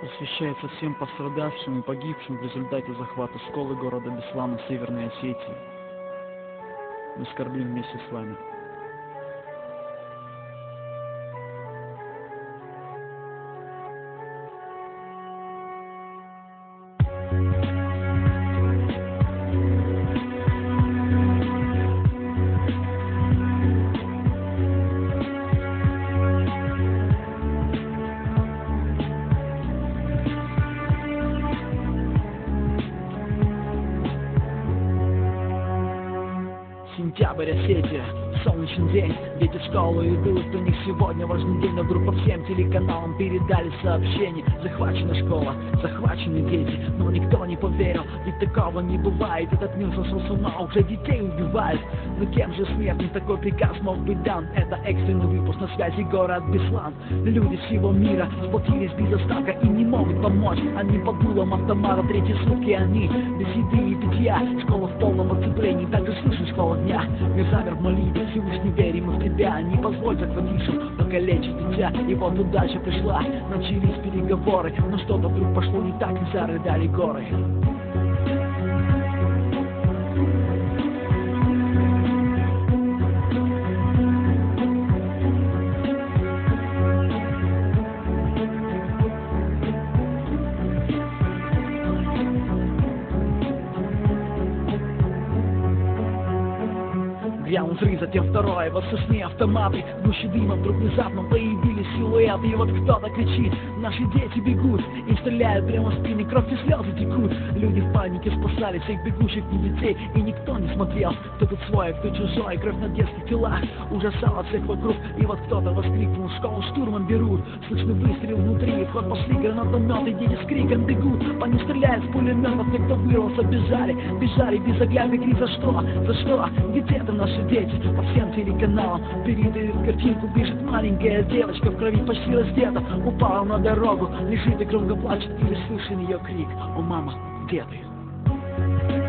Посвящается всем пострадавшим и погибшим в результате захвата школы города Беслана в Северной Осетии. Мы скорбим вместе с вами. Сентябрь, Осетия, солнечный день, дети в школу идут, у них сегодня важный день, но вдруг по всем телеканалам передали сообщение: захвачена школа, захвачены дети, но никто не поверил, ведь такого не бывает, этот мир сошел с ума, уже детей убивают. Но кем же смертным такой приказ мог быть дан? Это экстренный выпуск, на связи город Беслан. Люди всего мира сплотились без остатка и не могут помочь, они под дулом автомата, третьи сутки они без еды и питья, школа в полном оцеплении, также слышен школа дня. Мир замер в молитве, Всевышний, верим мы в тебя, не позволь захватившим покалечить дитя. И вот удача пришла, начались переговоры, но что-то вдруг пошло не так, и зарыдали горы. Грянул взрыв, затем второй, вот со сне автоматы, в гуще дыма вдруг внезапно появились силуэты. И вот кто-то кричит: наши дети бегут, им стреляют прямо в спины, кровь и слезы текут. Люди в панике спасали всех бегущих и детей, и никто не смотрел, кто тут свой, а кто чужой. Кровь на детских телах ужасала всех вокруг. И вот кто-то воскликнул: школу штурмом берут. Слышны выстрел внутри, в ход пошли гранатометы, дети с криком бегут, по ним стреляют с пулеметов. Те, кто вырвался, бежали, бежали без оглядки, крик: за что, за что, где это наши дети? По всем телеканалам передают картинку, бежит маленькая девочка в крови, почти раздета, упала на дорогу, лежит и громко плачет, или слышен ее крик: о, мама, где ты?